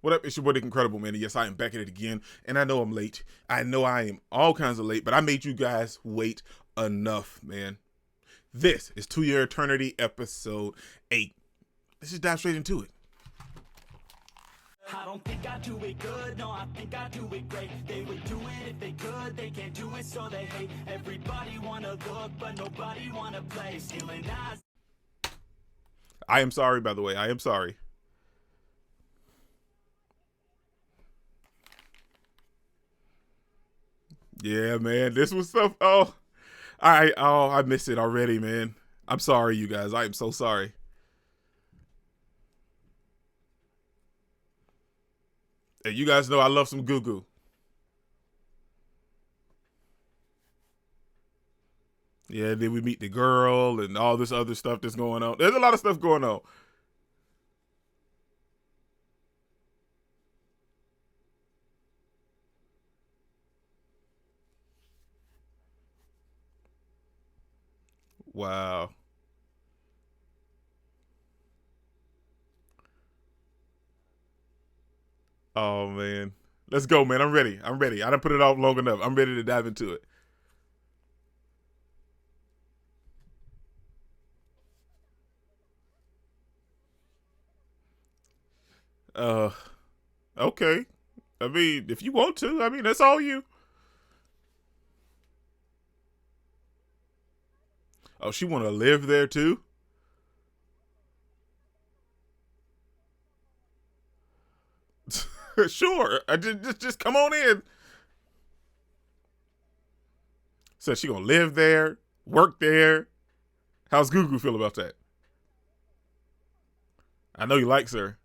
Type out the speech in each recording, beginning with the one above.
What up? It's your boy, Dick Incredible, man. And yes, I am back at it again. And I know I'm late. I know I am all kinds of late, but I made you guys wait enough, man. This is To Your Eternity, episode 8. Let's just dive straight into it. I don't think I do it good, no, I think I do it great. They would do it if they could, they can't do it so they hate. Everybody wanna look, but nobody wanna play. Stealing eyes. I am sorry, by the way. I am sorry. Yeah, man. This was stuff. I missed it already, man. I'm sorry, you guys. I am so sorry. And you guys know I love some GUGU. Yeah, then we meet the girl and all this other stuff that's going on. There's a lot of stuff going on. Wow. Oh man. Let's go, man. I'm ready. I'm ready. I done put it off long enough. I'm ready to dive into it. Uh okay. I mean, if you want to, I mean that's all you. Oh, she wanna live there too? Sure. Just come on in. So she gonna live there, work there. How's GUGU feel about that? I know he likes her.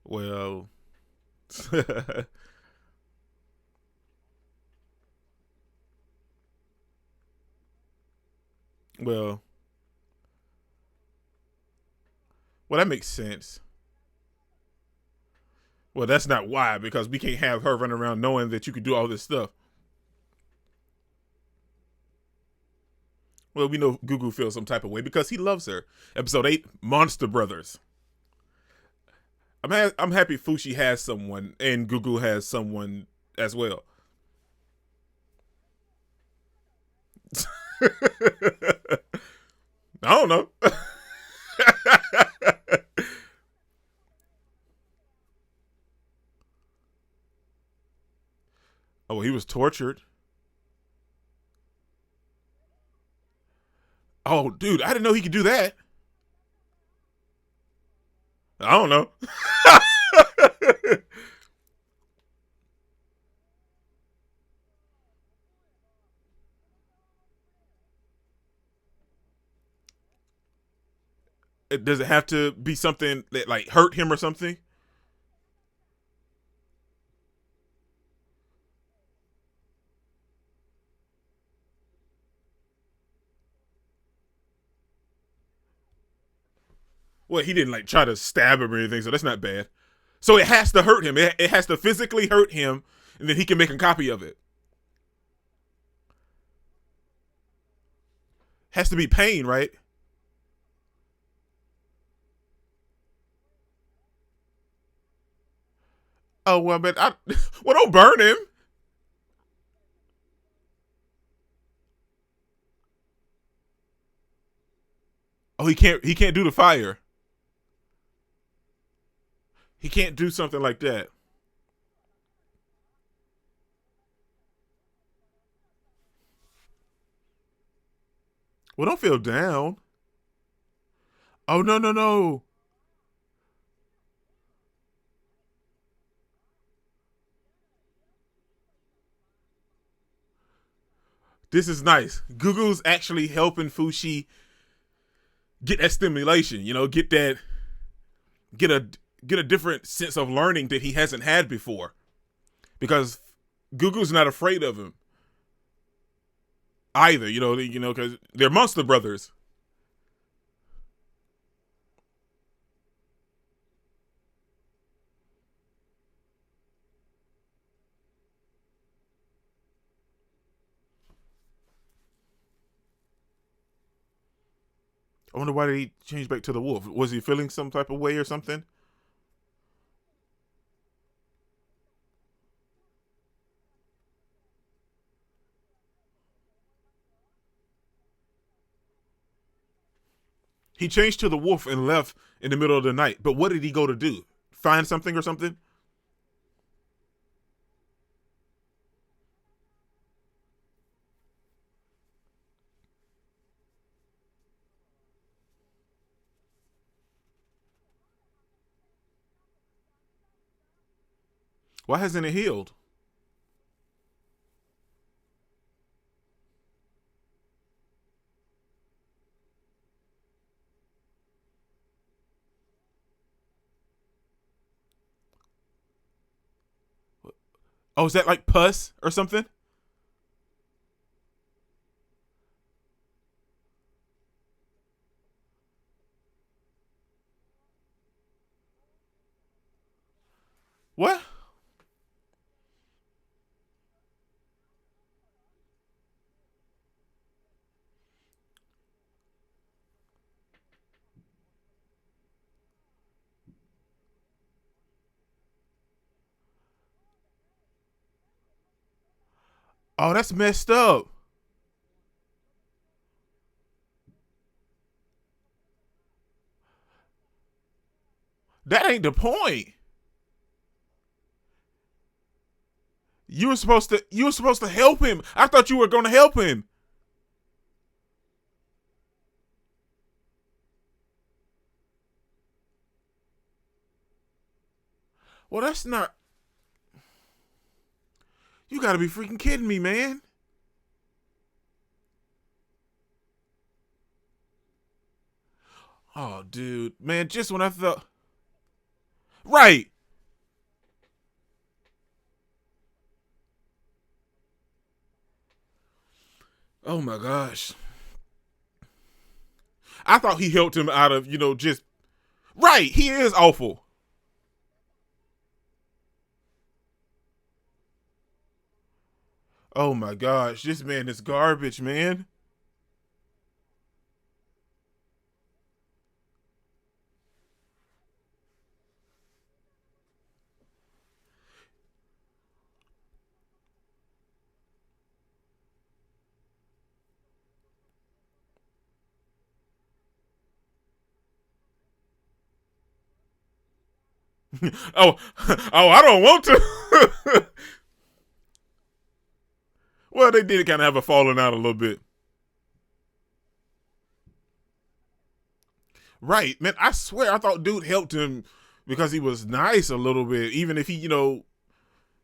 Well, well, well, that makes sense. Well, that's not why, because we can't have her running around knowing that you can do all this stuff. Well, we know GUGU feels some type of way because he loves her. Episode 8, Monster Brothers. I'm happy Fushi has someone and GUGU has someone as well. I don't know. Oh, he was tortured. Oh, dude, I didn't know he could do that. I don't know. Does it have to be something that like hurt him or something? Well, he didn't like try to stab him or anything, so that's not bad. So it has to hurt him. It has to physically hurt him, and then he can make a copy of it. Has to be pain, right? Oh well, but well, don't burn him. Oh, he can't do the fire. He can't do something like that. Well, don't feel down. Oh no no no. This is nice. GUGU's actually helping Fushi get that stimulation. You know, get a get a different sense of learning that he hasn't had before. Because GUGU's not afraid of him either. Because they're monster brothers. I wonder why did he change back to the wolf? Was he feeling some type of way or something? He changed to the wolf and left in the middle of the night. But what did he go to do? Find something or something? Why hasn't it healed? Oh, is that like pus or something? What? Oh, that's messed up. That ain't the point. You were supposed to help him. I thought you were gonna help him. Well, that's not. You gotta be freaking kidding me, man. Oh, dude, man, just when I thought. Right. Oh my gosh. I thought he helped him out of, just. Right. He is awful. Oh my gosh. This man is garbage, man. Oh, oh, I don't want to. Well, they did kind of have a falling out a little bit. Right, man. I swear, I thought dude helped him because he was nice a little bit, even if he,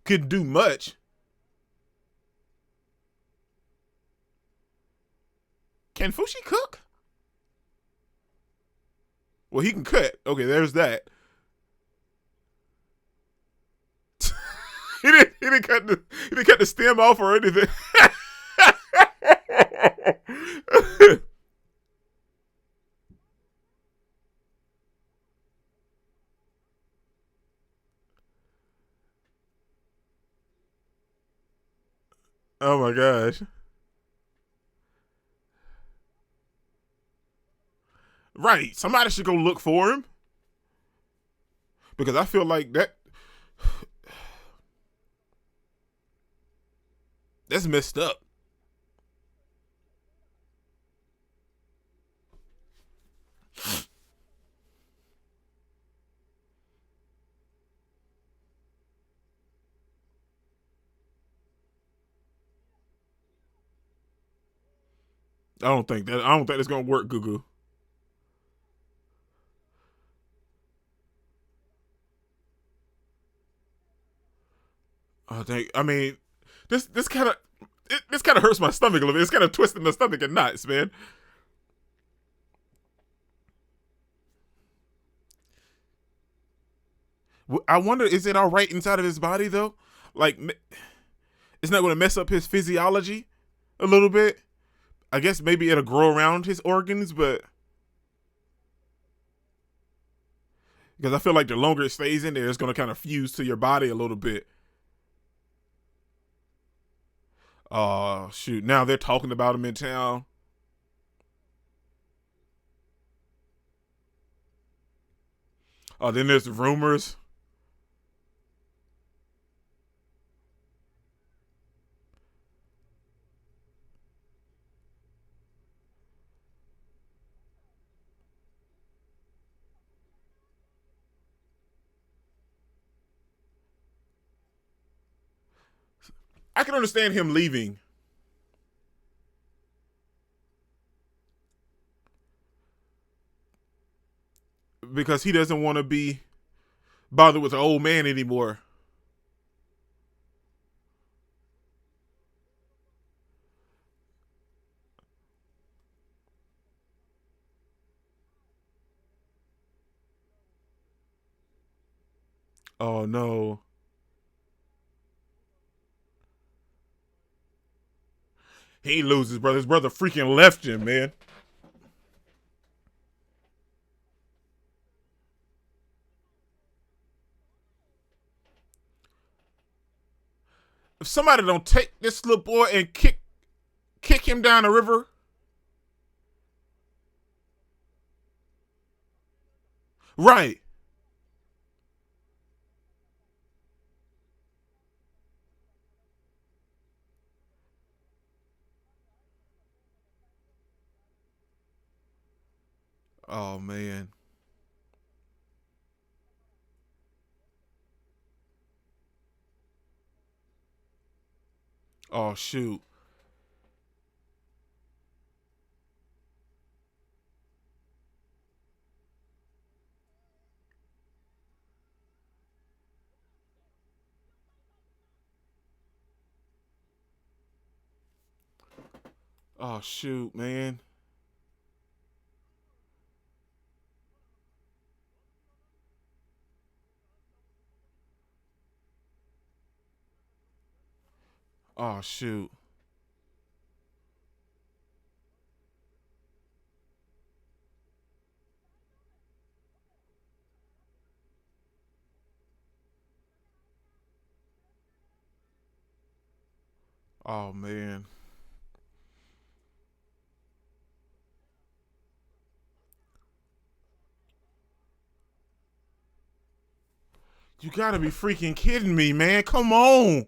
couldn't do much. Can Fushi cook? Well, he can cut. Okay, there's that. He didn't cut the stem off or anything. Oh my gosh. Right. Somebody should go look for him because I feel like that's messed up. I don't think it's gonna work, Gugu. I mean, this kind of this kind of hurts my stomach a little bit. It's kind of twisting the stomach and knots, man. I wonder, is it all right inside of his body though? Like, it's not going to mess up his physiology a little bit. I guess maybe it'll grow around his organs, but because I feel like the longer it stays in there, it's going to kind of fuse to your body a little bit. Oh shoot! Now they're talking about him in town. Oh, then there's rumors. I can understand him leaving because he doesn't want to be bothered with an old man anymore. Oh no. He ain't lose his brother. His brother freaking left him, man. If somebody don't take this little boy and kick him down the river, right? Oh man. Oh shoot. Oh shoot, man. Oh shoot. Oh man. You gotta be freaking kidding me, man. Come on.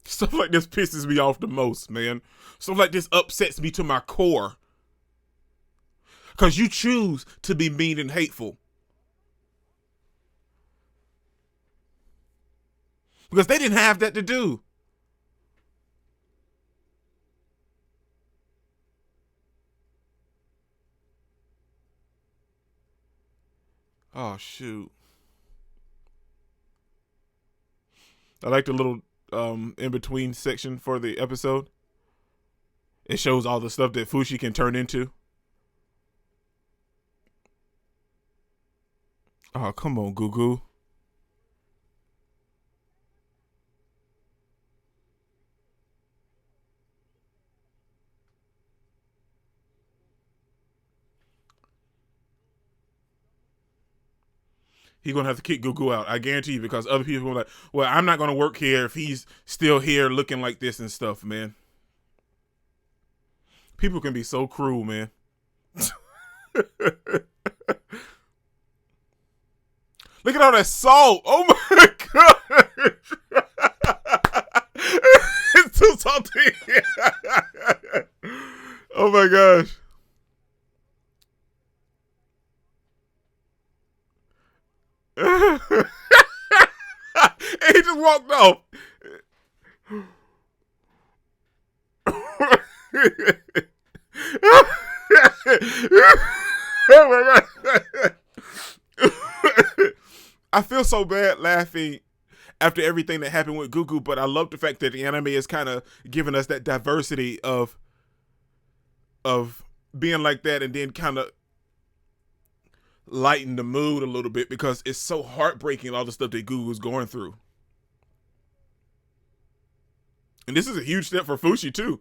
Stuff like this pisses me off the most, man. Stuff like this upsets me to my core. Because you choose to be mean and hateful. Because they didn't have that to do. Oh, shoot. I like the little in between section for the episode. It shows all the stuff that Fushi can turn into. Oh, come on, GUGU. He's gonna have to kick GUGU out. I guarantee you, because other people are like, well, I'm not gonna work here if he's still here looking like this and stuff, man. People can be so cruel, man. Look at all that salt. Oh my gosh. It's too salty. Oh my gosh. And he just walked off. Oh my god. I feel so bad laughing after everything that happened with GUGU, but I love the fact that the anime is kind of giving us that diversity of being like that, and then kind of lighten the mood a little bit, because it's so heartbreaking, all the stuff that GUGU is going through. And this is a huge step for Fushi too.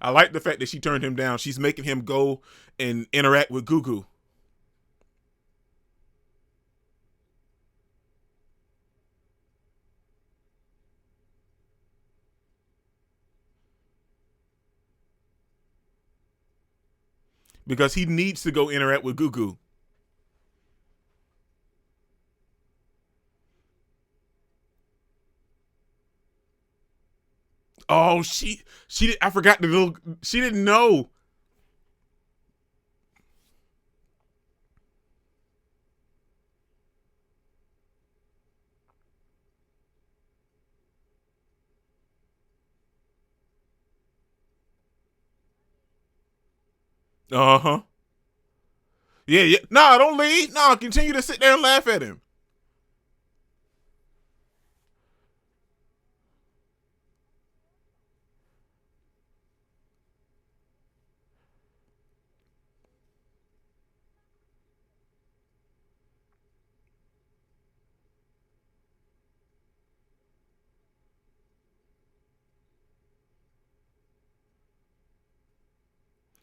I like the fact that she turned him down. She's making him go and interact with GUGU. because he needs to go interact with GUGU. Oh, she I forgot the little. She didn't know. Uh huh. Yeah, yeah. No, don't leave. No, continue to sit there and laugh at him.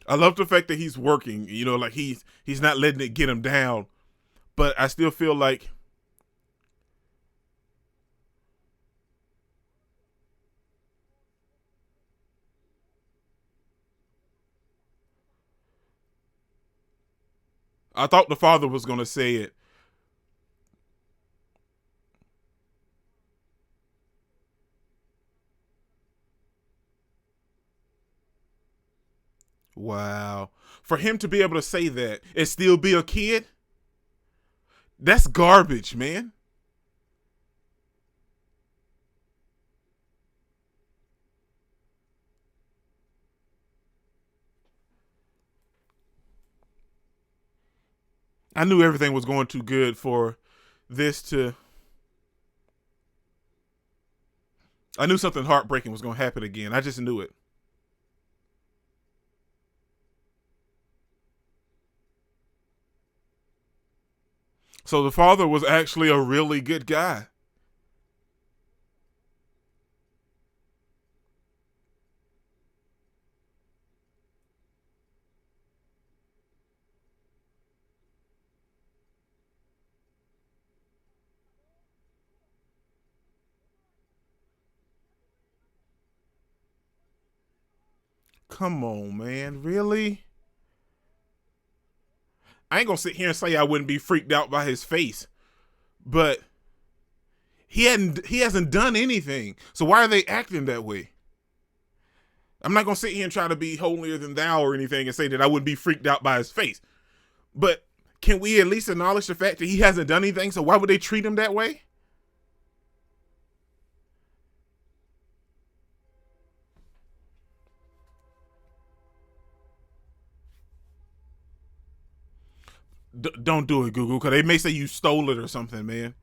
I love the fact that he's working. You know, like he's not letting it get him down. But I still feel like I thought the father was gonna say it. Wow. For him to be able to say that and still be a kid, that's garbage, man. I knew everything was going too good for this to. I knew something heartbreaking was going to happen again. I just knew it. So the father was actually a really good guy. Come on, man. Really? I ain't gonna sit here and say I wouldn't be freaked out by his face, but he hasn't done anything. So why are they acting that way? I'm not gonna sit here and try to be holier than thou or anything and say that I wouldn't be freaked out by his face. But can we at least acknowledge the fact that he hasn't done anything? So why would they treat him that way? Don't do it, Google, because they may say you stole it or something, man.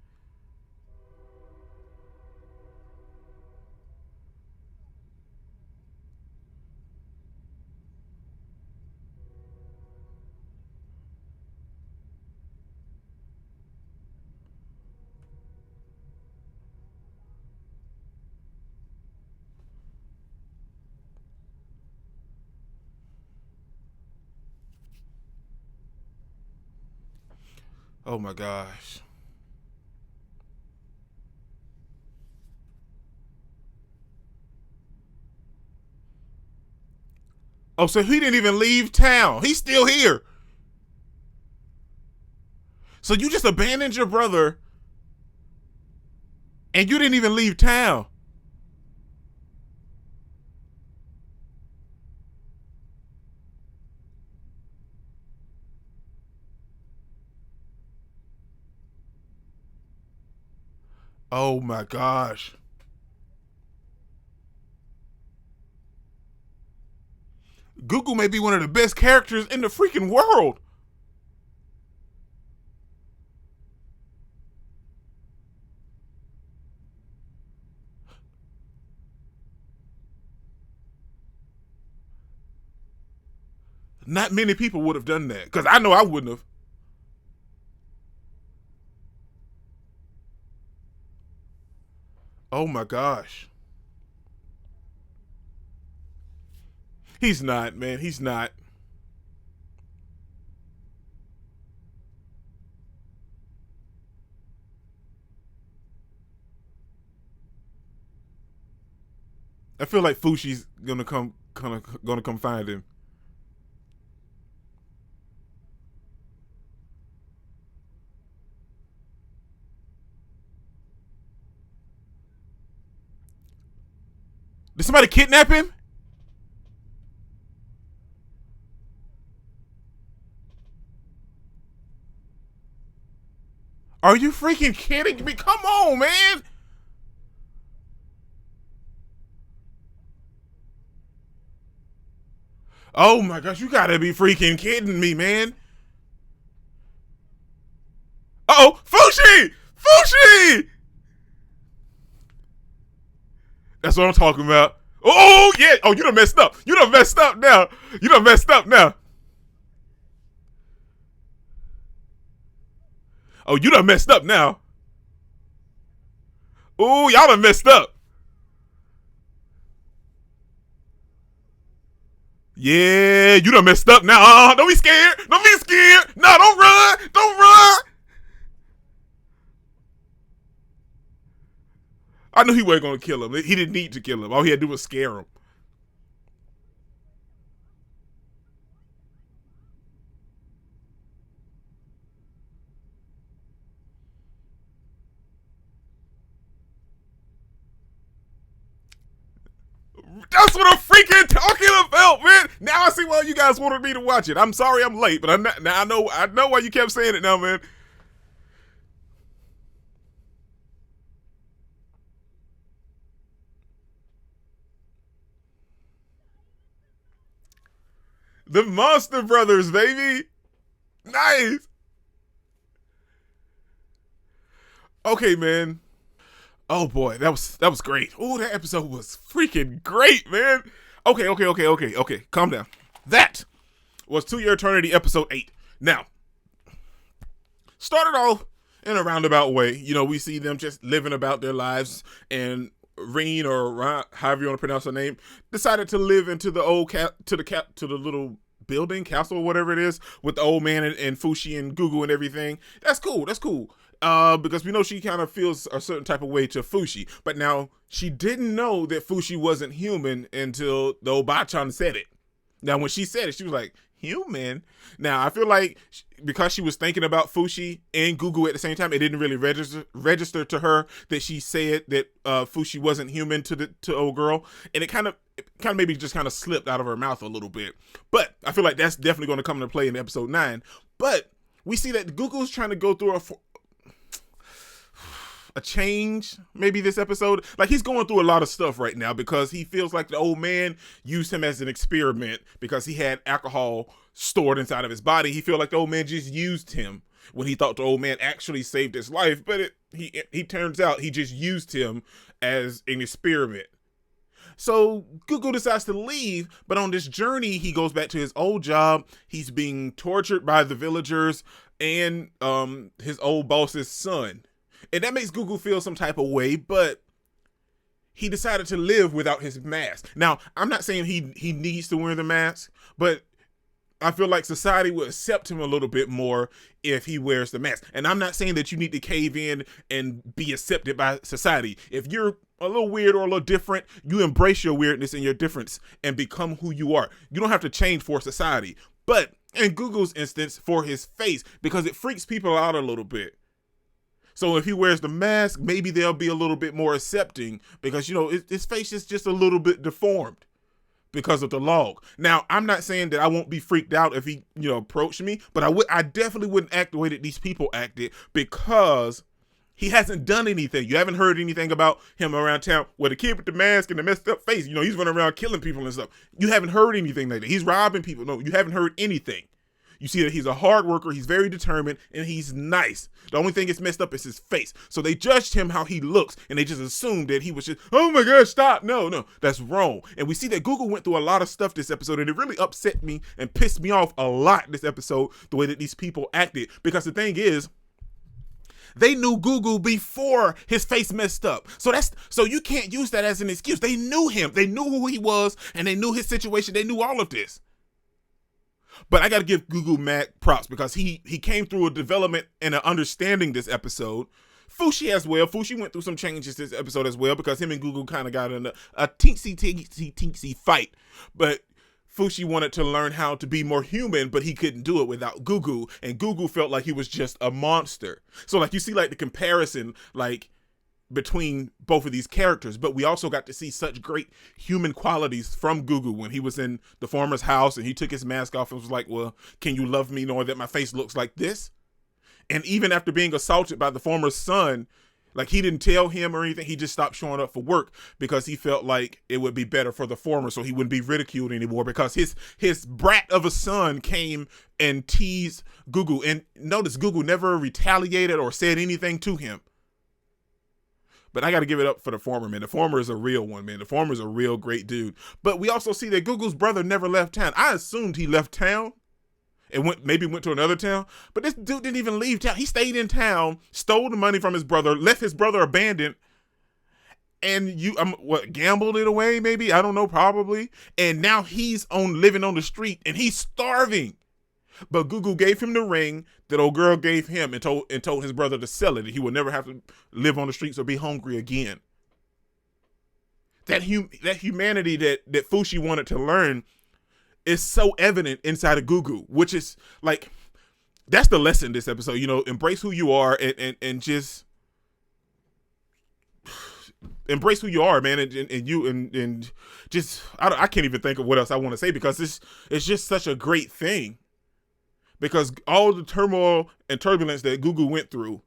Oh my gosh. Oh, so he didn't even leave town. He's still here. So you just abandoned your brother and you didn't even leave town. Oh my gosh. GUGU may be one of the best characters in the freaking world. Not many people would have done that because I know I wouldn't have. Oh my gosh. He's not, man. He's not. I feel like Fushi's gonna come find him. Did somebody kidnap him? Are you freaking kidding me? Come on, man. Oh my gosh, you gotta be freaking kidding me, man. Uh-oh, Fushi! Fushi! That's what I'm talking about. Oh, yeah. Oh, you done messed up. You done messed up now. You done messed up now. Oh, you done messed up now. Oh, y'all done messed up. Yeah, you done messed up now. Don't be scared. Don't be scared. No, don't run. Don't run. I knew he wasn't going to kill him. He didn't need to kill him. All he had to do was scare him. That's what I'm freaking talking about, man. Now I see why you guys wanted me to watch it. I'm sorry I'm late, but now I know why you kept saying it now, man. The Monster Brothers, baby. Nice. Okay, man. Oh boy, that was great. Oh, that episode was freaking great, man. Okay. Calm down. That was To Your Eternity, episode 8. Now, started off in a roundabout way. You know, we see them just living about their lives, and Reen, or however you want to pronounce her name, decided to live into the old to the little building, castle, whatever it is, with the old man and Fushi and GUGU and everything. That's cool. Because we know she kind of feels a certain type of way to Fushi, but now she didn't know that Fushi wasn't human until the Obachan said it. Now, when she said it, she was like, human? Now, I feel like because she was thinking about Fushi and GUGU at the same time, it didn't really register to her that she said that Fushi wasn't human to old girl, and it kind of maybe just kind of slipped out of her mouth a little bit. But I feel like that's definitely going to come into play in episode 9. But we see that GUGU's trying to go through a change maybe this episode. Like, he's going through a lot of stuff right now because he feels like the old man used him as an experiment because he had alcohol stored inside of his body. He feel like the old man just used him when he thought the old man actually saved his life, but he turns out he just used him as an experiment. So GUGU decides to leave, but on this journey, he goes back to his old job. He's being tortured by the villagers and his old boss's son. And that makes GUGU feel some type of way, but he decided to live without his mask. Now, I'm not saying he needs to wear the mask, but I feel like society would accept him a little bit more if he wears the mask. And I'm not saying that you need to cave in and be accepted by society. If you're a little weird or a little different, you embrace your weirdness and your difference and become who you are. You don't have to change for society. But in GUGU's instance, for his face, because it freaks people out a little bit. So if he wears the mask, maybe they'll be a little bit more accepting because, you know, his face is just a little bit deformed because of the log. Now, I'm not saying that I won't be freaked out if he, you know, approached me, but I definitely wouldn't act the way that these people acted because he hasn't done anything. You haven't heard anything about him around town where the kid with the mask and the messed up face, you know, he's running around killing people and stuff. You haven't heard anything like that. He's robbing people. No, you haven't heard anything. You see that he's a hard worker, he's very determined, and he's nice. The only thing that's messed up is his face. So they judged him how he looks, and they just assumed that he was just, oh my gosh, stop. No, that's wrong. And we see that GUGU went through a lot of stuff this episode, and it really upset me and pissed me off a lot this episode, the way that these people acted. Because the thing is, they knew GUGU before his face messed up. So you can't use that as an excuse. They knew him. They knew who he was, and they knew his situation. They knew all of this. But I got to give GUGU mad props because he came through a development and an understanding this episode. Fushi as well. Fushi went through some changes this episode as well because him and GUGU kind of got in a teensy fight. But Fushi wanted to learn how to be more human, but he couldn't do it without GUGU. And GUGU felt like he was just a monster. So like you see like the comparison, like between both of these characters, but we also got to see such great human qualities from GUGU when he was in the former's house and he took his mask off and was like, well, can you love me knowing that my face looks like this? And even after being assaulted by the former's son, like, he didn't tell him or anything. He just stopped showing up for work because he felt like it would be better for the former so he wouldn't be ridiculed anymore, because his brat of a son came and teased GUGU. And notice GUGU never retaliated or said anything to him. But I got to give it up for the former, man. The former is a real one, man. The former is a real great dude. But we also see that GUGU's brother never left town. I assumed he left town and maybe went to another town. But this dude didn't even leave town. He stayed in town, stole the money from his brother, left his brother abandoned, and gambled it away maybe? I don't know, probably. And now he's living on the street, and he's starving. But GUGU gave him the ring that old girl gave him and told his brother to sell it, and he would never have to live on the streets or be hungry again. That humanity that Fushi wanted to learn is so evident inside of GUGU, which is like, that's the lesson this episode. You know, embrace who you are and just embrace who you are, man, and just I can't even think of what else I want to say, because it's just such a great thing. Because all the turmoil and turbulence that GUGU went through,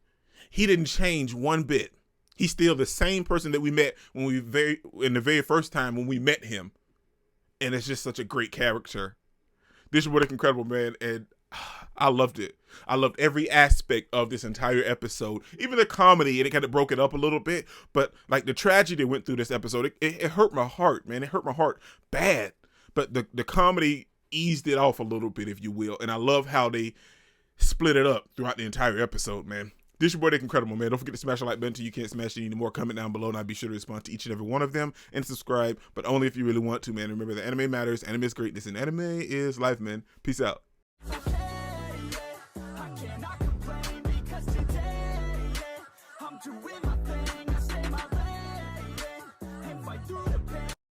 he didn't change one bit. He's still the same person that we met in the very first time when we met him. And it's just such a great character. This is what it's incredible, man. And I loved it. I loved every aspect of this entire episode. Even the comedy, and it kind of broke it up a little bit. But like the tragedy that went through this episode, it hurt my heart, man. It hurt my heart bad. But the comedy eased it off a little bit, if you will. And I love how they split it up throughout the entire episode, man. This is your boy, Dick Incredible, man. Don't forget to smash the like button till you can't smash it anymore. Comment down below, and I'll be sure to respond to each and every one of them. And subscribe, but only if you really want to, man. Remember that anime matters, anime is greatness, and anime is life, man. Peace out.